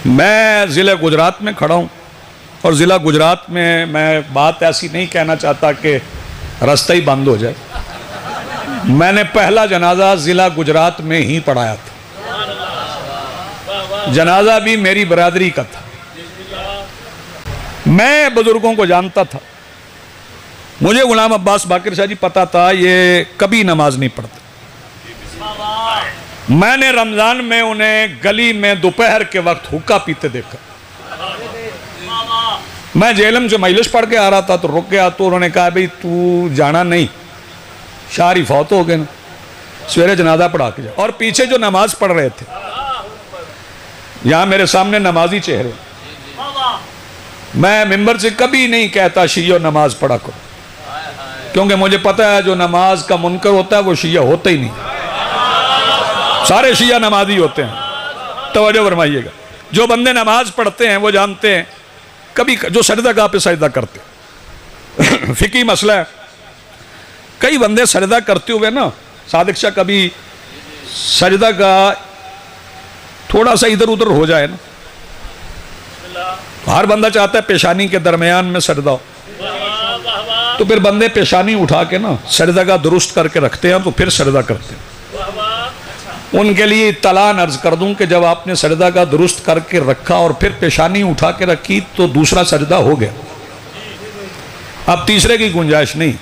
मैं ज़िले गुजरात में खड़ा हूँ और ज़िला गुजरात में मैं बात ऐसी नहीं कहना चाहता कि रास्ता ही बंद हो जाए। मैंने पहला जनाजा ज़िला गुजरात में ही पढ़ाया था। जनाजा भी मेरी बरादरी का था। मैं बुजुर्गों को जानता था। मुझे गुलाम अब्बास बाकिर शाह जी पता था ये कभी नमाज नहीं पढ़ते। मैंने रमज़ान में उन्हें गली में दोपहर के वक्त हुक्का पीते देखा। मैं जेलम से मजलिस पढ़ के आ रहा था तो रुक गया, तो उन्होंने कहा भाई तू जाना नहीं, शारी फौत हो गए ना, सवेरे जनाजा पढ़ा के जा। और पीछे जो नमाज पढ़ रहे थे, यहाँ मेरे सामने नमाजी चेहरे। मैं मिंबर से कभी नहीं कहता शिया नमाज पढ़ा करो, क्योंकि मुझे पता है जो नमाज का मुनकर होता है वो शिया होता ही नहीं। सारे शिया नमाजी होते हैं। तवज्जो फरमाइएगा। जो बंदे नमाज पढ़ते हैं वो जानते हैं, कभी जो सजदागाह पे सजदा करते फिकी मसला है। कई बंदे सजदा करते हुए ना, सादिक शाह कभी सजदागाह थोड़ा सा इधर उधर हो जाए ना, हर बंदा चाहता है पेशानी के दरमियान में सजदा हो, तो फिर बंदे पेशानी उठा के ना सजदागाह दुरुस्त करके रखते हैं, तो फिर सजदा करते हैं। उनके लिए तलान अर्ज कर दूं कि जब आपने सजदागाह दुरुस्त करके रखा और फिर पेशानी उठा के रखी तो दूसरा सजदा हो गया, अब तीसरे की गुंजाइश नहीं।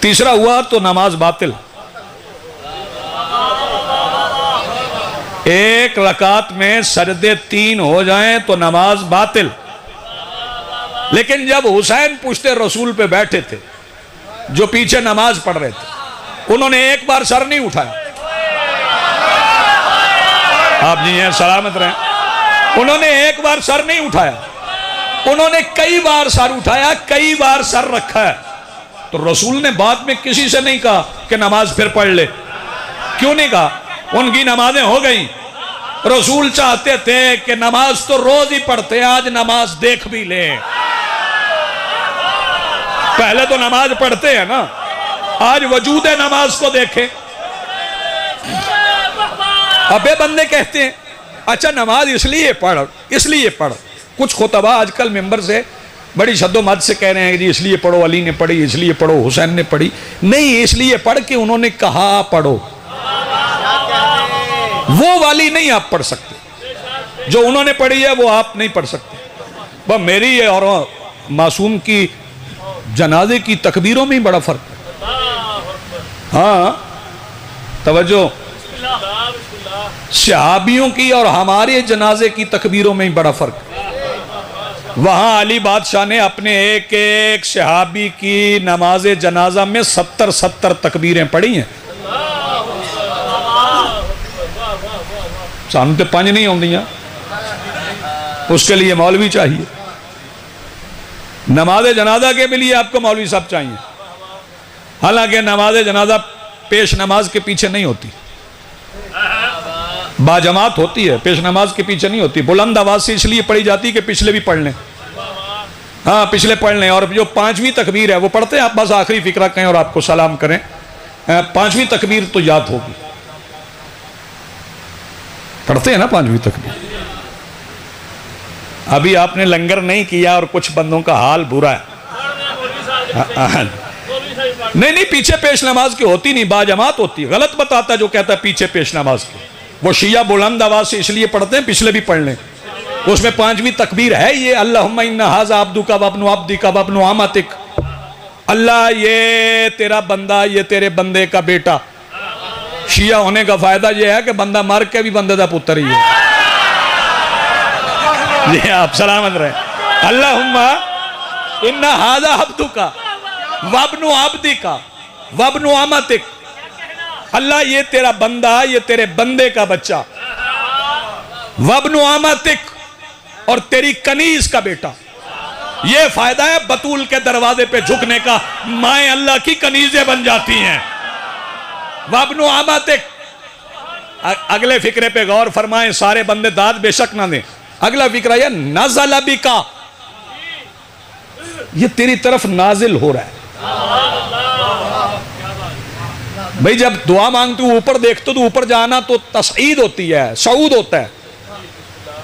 तीसरा हुआ तो नमाज बातिल। एक रकात में सजदे 3 हो जाएं तो नमाज बातिल। लेकिन जब हुसैन पुश्ते रसूल पे बैठे थे, जो पीछे नमाज पढ़ रहे थे, उन्होंने एक बार सर नहीं उठाया। आप जी हैं, सलामत रहें। उन्होंने एक बार सर नहीं उठाया, उन्होंने कई बार सर उठाया, कई बार सर रखा है। तो रसूल ने बाद में किसी से नहीं कहा कि नमाज फिर पढ़ ले। क्यों नहीं कहा? उनकी नमाजें हो गई। रसूल चाहते थे कि नमाज तो रोज ही पढ़ते, आज नमाज देख भी ले। पहले तो नमाज पढ़ते हैं ना, आज वजूद नमाज को देखें। अबे बंदे कहते हैं अच्छा नमाज इसलिए पढ़। कुछ खुतबा आजकल मेंबर से बड़ी शद्दोमत से कह रहे हैं कि जी इसलिए पढ़ो, अली ने पढ़ी, इसलिए पढ़ो, हुसैन ने पढ़ी। नहीं, इसलिए पढ़ के उन्होंने कहा पढ़ो। वो वाली नहीं आप पढ़ सकते, जो उन्होंने पढ़ी है वो आप नहीं पढ़ सकते। वह मेरी और मासूम की जनाजे की तकबीरों में ही बड़ा फर्क है। हाँ तवज्जो, सहाबियों की और हमारे जनाजे की तकबीरों में ही बड़ा फर्क है। वहां अली बादशाह ने अपने एक एक सहाबी की नमाजे जनाजा में 70 तकबीरें पढ़ी हैं। सामने तो 5 नहीं आउंदियां, उसके लिए मौलवी चाहिए। नमाज जनाजा के लिए आपको मौलवी साहब चाहिए। हालांकि नमाज जनाजा पेश नमाज के पीछे नहीं होती, बाजमात होती है, पेश नमाज के पीछे नहीं होती। बुलंद आवाज से इसलिए पढ़ी जाती कि पिछले भी पढ़ लें। हाँ, पिछले पढ़ लें। और जो 5वीं तकबीर है वो पढ़ते हैं, आप बस आखिरी फिक्रा कहें और आपको सलाम करें। 5वीं तकबीर तो याद होगी, पढ़ते हैं ना 5वीं तकबीर। अभी आपने लंगर नहीं किया और कुछ बंदों का हाल बुरा है। नहीं, पीछे पेश नमाज की होती नहीं, बाजमात होती है। गलत बताता है जो कहता है पीछे पेश नमाज की। वो शिया बुलंद आवाज से इसलिए पढ़ते हैं, पिछले भी पढ़ लें। उसमें 5वीं तकबीर है ये, अल्लाहुम्मा इन्ना हाज़ा अब्दुका व इब्नु अब्दिका व इब्नु अमातिक। अल्लाह ये तेरा बंदा, ये तेरे बंदे का बेटा। शिया होने का फायदा ये है कि बंदा मर के भी बंदे का पुत्र ही है। जी आप सलामत रहे। अल्लाहुम्मा इन्ना हाज़ा अब्दुका व इब्नु अब्दिका व इब्नु अमातिक। अल्लाह ये तेरा बंदा, ये तेरे बंदे का बच्चा। वब्नु अमातिक, और तेरी कनीज का बेटा। ये फायदा है बतूल के दरवाजे पे झुकने का, माए अल्लाह की कनीजें बन जाती हैं। वब्नु अमातिक। अगले फिक्रे पे गौर फरमाएं, सारे बंदे दाद बेशक ना दें। अगला फिक्रा यह नज़ल बिका, ये तेरी तरफ नाजिल हो रहा है। भाई जब दुआ मांगते हो ऊपर देखते तो ऊपर जाना तो तस्ईद होती है, सऊद होता है।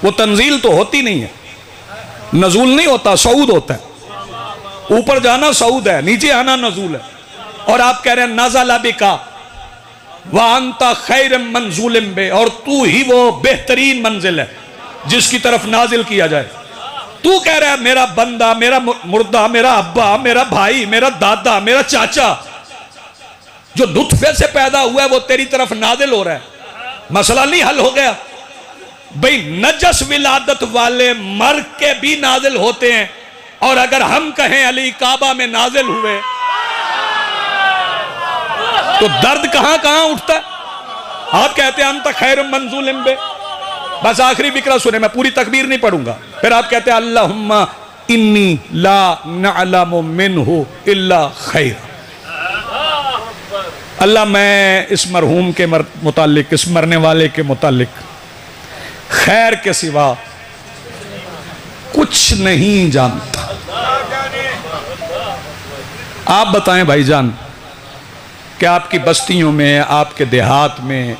वो तंजील तो होती नहीं है, नजूल नहीं होता, सऊद होता है। ऊपर जाना सऊद है, नीचे आना नजूल है। और आप कह रहे हैं नज़ला बिका व अंता खैर मंजूलिम बे, और तू ही वो बेहतरीन मंजिल है जिसकी तरफ नाजिल किया जाए। तू कह रहा है मेरा बंदा, मेरा मुर्दा, मेरा अब्बा, मेरा भाई, मेरा दादा, मेरा चाचा जो नुत्फे से पैदा हुआ है वो तेरी तरफ नाजिल हो रहा है, मसला नहीं हल हो गया भाई। नजस विलादत वाले मर के भी नाजिल होते हैं, और अगर हम कहें अली काबा में नाजिल हुए तो दर्द कहां कहां उठता है। आप कहते हैं अंत खैर मंजूल बे, बस आखिरी फिक्रा सुने, मैं पूरी तकबीर नहीं पढ़ूंगा। फिर आप कहते हैं अल्लाहुम्मा इन्नी ला नअलमु मिन्हु इल्ला खैर। अल्लाह मैं इस मरहूम के मुतालिक, इस मरने वाले के मुतालिक खैर के सिवा कुछ नहीं जानता। आप बताएं भाईजान, कि आपकी बस्तियों में, आपके देहात में,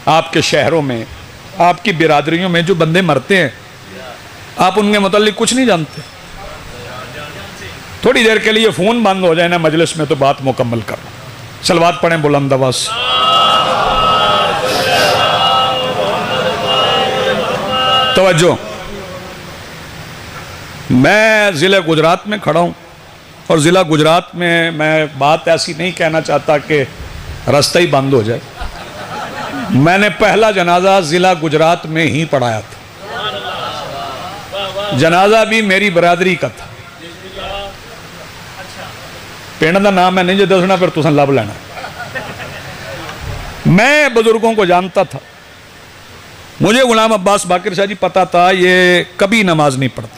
आपके शहरों में, आपकी बिरादरियों में जो बंदे मरते हैं, आप उनके मुतालिक कुछ नहीं जानते। थोड़ी देर के लिए फ़ोन बंद हो जाए ना मजलिस में तो बात मुकम्मल करो। सलवात पढ़ें बुलंद आवाज़ से। तवज्जो, मैं ज़िला गुजरात में खड़ा हूँ, और ज़िला गुजरात में मैं बात ऐसी नहीं कहना चाहता कि रास्ता ही बंद हो जाए। मैंने पहला जनाजा ज़िला गुजरात में ही पढ़ाया था, जनाजा भी मेरी बरादरी का था। पिंड का नाम मैं नहीं जो दसना, फिर तुम लब लेना। मैं बुजुर्गों को जानता था, मुझे गुलाम अब्बास बाकिर शाह जी पता था ये कभी नमाज नहीं पढ़ते।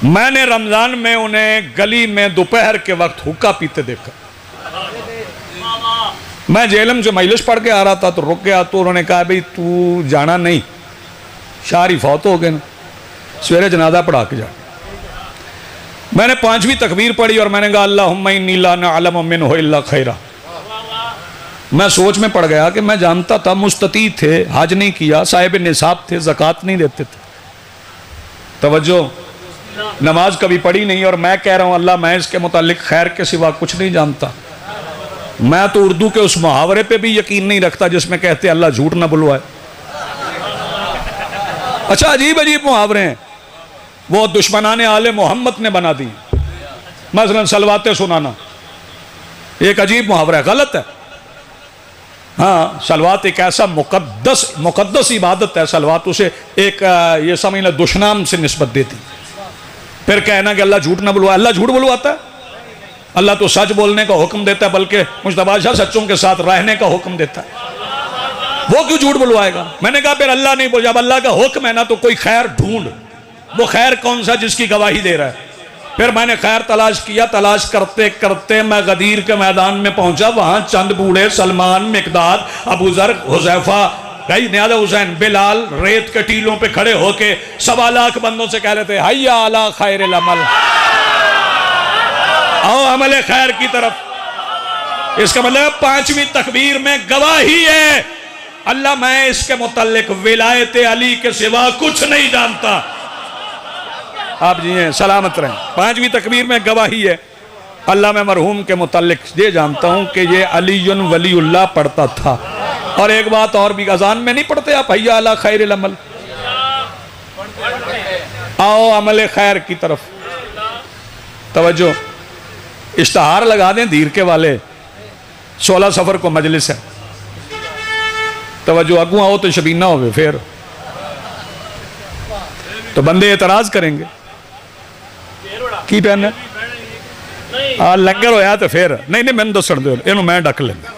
मैंने रमजान में उन्हें गली में दोपहर के वक्त हुक्का पीते देखा। मैं जेलम से मजलिस पढ़ के आ रहा था तो रुक गया, तो उन्होंने कहा भाई तू जाना नहीं, शारी फौत हो गए ना, सवेरे जनाजा पढ़ा के जा। मैंने 5वीं तकबीर पढ़ी और मैंने कहा अल्लाहुम्मा इन्नी ला नअलमु मिन्हु इल्ला खैरा। मैं सोच में पड़ गया कि मैं जानता था मुस्तती थे, हज नहीं किया, साहिब निसाब थे, ज़कात नहीं देते थे। तवज्जो, नमाज कभी पढ़ी नहीं, और मैं कह रहा हूं अल्लाह मैं इसके मुतालिक खैर के सिवा कुछ नहीं जानता। मैं तो उर्दू के उस मुहावरे पे भी यकीन नहीं रखता जिसमें कहते अल्लाह झूठ ना बुलवाए। अच्छा, अजीब अजीब मुहावरे हैं, वो दुश्मनाने आले मोहम्मद ने बना दी। मसलन सलवाते सुनाना एक अजीब मुहावरा है, गलत है। हाँ, सलवात एक ऐसा मुकद्दस इबादत है, सलवात उसे एक ये समझ लो दुश्मनाम से निस्बत देती। फिर कहना कि अल्लाह झूठ ना बुलवाए, अल्लाह झूठ बुलवाता है? अल्लाह तो सच बोलने का हुक्म देता है, बल्कि मुस्तफा शाह सच्चों के साथ रहने का हुक्म देता है। वो क्यों झूठ बुलवाएगा? मैंने कहा फिर अल्लाह नहीं बोल, जब अल्लाह का हुक्म है ना तो कोई खैर ढूंढ। वो खैर कौन सा जिसकी गवाही दे रहा है? फिर मैंने खैर तलाश किया, तलाश करते करते मैं गदीर के मैदान में पहुंचा। वहां चंद बूढ़े सलमान, मिकदाद, अबू जर, हुजैफा, कई न्यादा हुसैन, बिलाल रेत के टीलों पे खड़े होके 1.25 लाख बंदों से कह रहे थे हय्या अला खैरिल अमल, आओ अमल खैर की तरफ। इसका मतलब 5वीं तकबीर में गवाही है अल्लाह मैं इसके मुतल्लिक विलायत अली के सिवा कुछ नहीं जानता। आप जी हैं सलामत रहें। 5वीं तकबीर में गवाही है अल्लाह मैं मरहूम के मुतल्लिक ये जानता हूं कि ये अलीयुन वलीउल्लाह पढ़ता था। और एक बात और भी, अजान में नहीं पढ़ते आप हय्या अला खैरिल अमल, आओ अमल खैर की तरफ। तवज्जो, इश्तहार लगा दें धीर के वाले, 16 सफर को मजलिस है। तवज्जो, अगू आओ तो शबीना हो फिर तो बंदे एतराज करेंगे की पहने लंगर होया तो फिर नहीं मैंने दस दो इनू मैं डक लेना।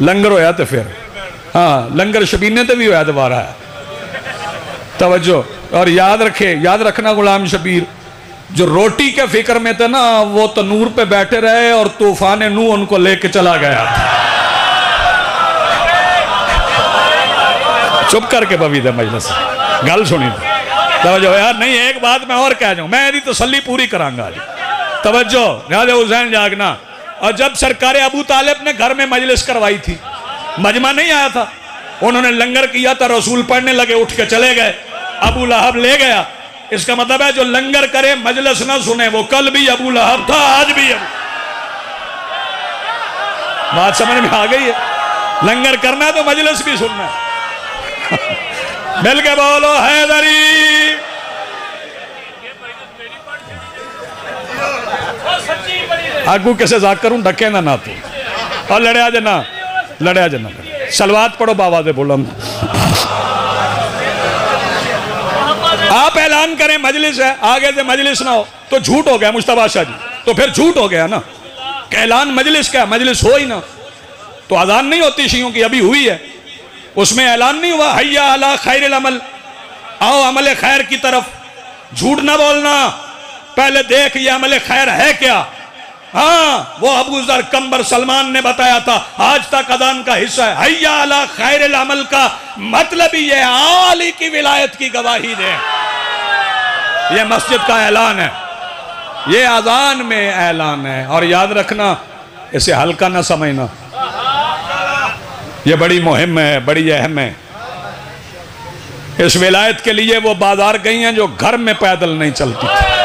लंगर होया तो फिर हाँ, लंगर शबीने तो भी होया दोबारा है। तवज्जो, और याद रखे, याद रखना गुलाम शबीर जो रोटी के फिक्र में थे ना, वो तनूर पे बैठे रहे और तूफान नूह उनको लेके चला गया। चुप करके पवी थे मजलिस, गल सुनी तवज्जो यार। नहीं, एक बात मैं और कह जाऊं, मैं यदि तसल्ली पूरी करांगा आज। तवज्जो, न्याज़ हुसैन जागना। और जब सरकार अबू तालिब ने घर में मजलिस करवाई थी, मजमा नहीं आया था, उन्होंने लंगर किया था, रसूल पढ़ने लगे, उठ के चले गए, अबू लहब ले गया। इसका मतलब है जो लंगर करे मजलिस ना सुने, वो कल भी अबू लहब था, आज भी अबू। बात समझ में आ गई है? लंगर करना है तो मजलिस भी सुनना है। मिल के बोलो हैदरी। आगू कैसे जा करूं, डके ना तू, और लड़या जना, लड़या जना। सलवात पढ़ो बाबा से बोलो। आप ऐलान करें मजलिस है, आगे से मजलिस ना हो तो झूठ हो गया मुस्तफा शाह जी, तो फिर झूठ हो गया ना। ऐलान मजलिस का, मजलिस हो ही ना तो अजान नहीं होती शियों की, अभी हुई है, उसमें ऐलान नहीं हुआ हैया अला खैरिल अमल, आओ अमल खैर की तरफ। झूठ ना बोलना, पहले देख ये अमल खैर है क्या। हाँ, वो अबू जर कंबर सलमान ने बताया था, आज तक अजान का हिस्सा है। हैया अला खैरिल अमल का मतलब ही ये आली की विलायत की गवाही दे, ये मस्जिद का ऐलान है, ये अजान में ऐलान है। और याद रखना, इसे हल्का ना समझना, ये बड़ी मुहिम है, बड़ी अहम है। इस विलायत के लिए वो बाजार गई हैं जो घर में पैदल नहीं चलती थी।